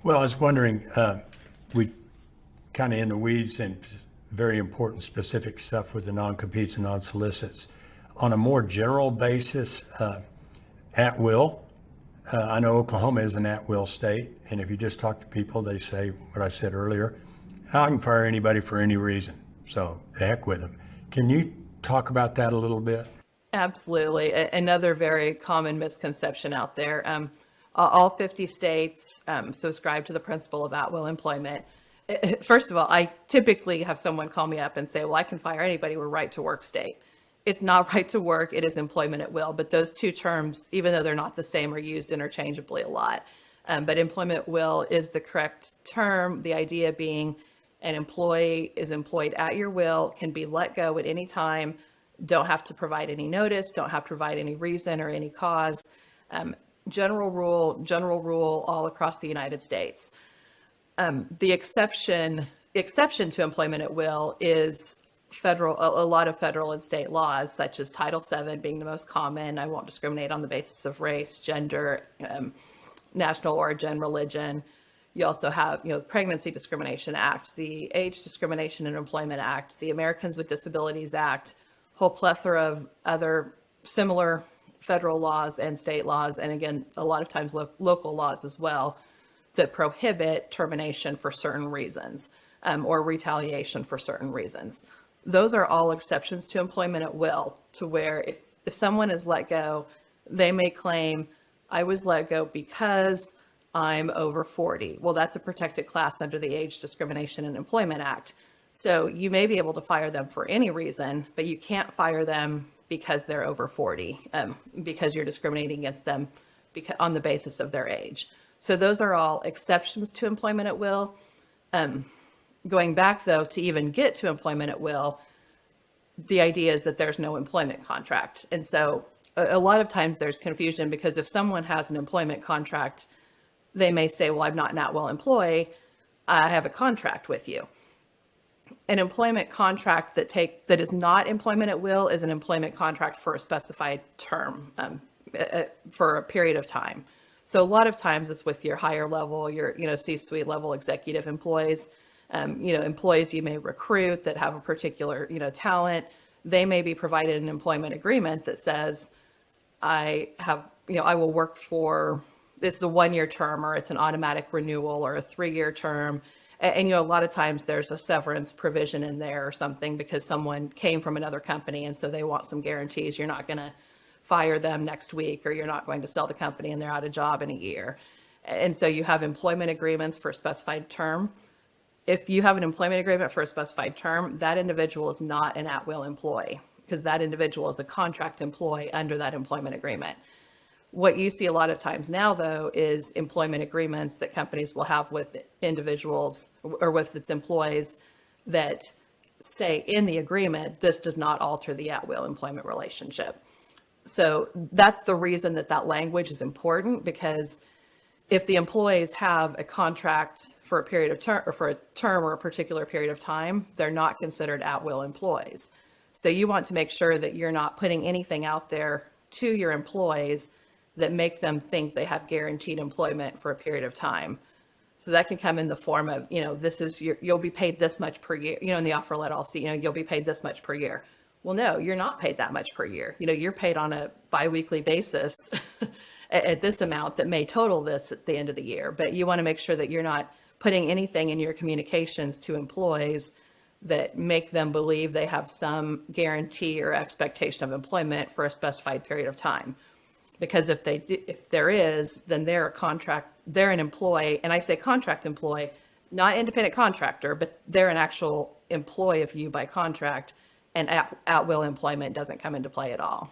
Well, I was wondering, we kind of in the weeds and very important specific stuff with the non-competes and non-solicits. On a more general basis, at will, I know Oklahoma is an at-will state, and if you just talk to people, they say what I said earlier, I can fire anybody for any reason, so the heck with them. Can you talk about that a little bit? Absolutely. Another very common misconception out there. All 50 states subscribe to the principle of at-will employment. First of all, I typically have someone call me up and say, well, I can fire anybody, we're right to work state. It's not right to work, it is employment at will. But those two terms, even though they're not the same, are used interchangeably a lot. But employment at will is the correct term. The idea being an employee is employed at your will, can be let go at any time, don't have to provide any notice, don't have to provide any reason or any cause. General rule all across the United States. The exception to employment at will is a lot of federal and state laws, such as Title VII being the most common. I won't discriminate on the basis of race, gender, national origin, religion. You also have, Pregnancy Discrimination Act, the Age Discrimination and Employment Act, the Americans with Disabilities Act, whole plethora of other similar federal laws and state laws, and again, a lot of times local laws as well, that prohibit termination for certain reasons or retaliation for certain reasons. Those are all exceptions to employment at will, to where if someone is let go, they may claim, I was let go because I'm over 40. Well, that's a protected class under the Age Discrimination and Employment Act. So you may be able to fire them for any reason, but you can't fire them because they're over 40, because you're discriminating against them on the basis of their age. So those are all exceptions to employment at will. Going back, though, to even get to employment at will, the idea is that there's no employment contract. And so a lot of times there's confusion, because if someone has an employment contract, they may say, well, I'm not an at-will employee, I have a contract with you. An employment contract that is not employment at will is an employment contract for a specified term, for a period of time. So a lot of times it's with your higher level, your C-suite level executive employees, employees you may recruit that have a particular talent. They may be provided an employment agreement that says, I will work for, it's a 1-year term, or it's an automatic renewal, or a 3-year term. And a lot of times there's a severance provision in there or something, because someone came from another company and so they want some guarantees. You're not going to fire them next week, or you're not going to sell the company and they're out of job in a year. And so you have employment agreements for a specified term. If you have an employment agreement for a specified term, that individual is not an at-will employee, because that individual is a contract employee under that employment agreement. What you see a lot of times now, though, is employment agreements that companies will have with individuals or with its employees that say in the agreement, this does not alter the at-will employment relationship. So that's the reason that language is important, because if the employees have a contract for a period of term, or for a term or a particular period of time, they're not considered at-will employees. So you want to make sure that you're not putting anything out there to your employees that make them think they have guaranteed employment for a period of time. So that can come in the form of, this is you'll be paid this much per year. In the offer letter, I'll see, you'll be paid this much per year. Well, no, you're not paid that much per year. You're paid on a biweekly basis at this amount that may total this at the end of the year. But you want to make sure that you're not putting anything in your communications to employees that make them believe they have some guarantee or expectation of employment for a specified period of time. Because if there is, then they're an employee, and I say contract employee, not independent contractor, but they're an actual employee of you by contract, and at-will employment doesn't come into play at all.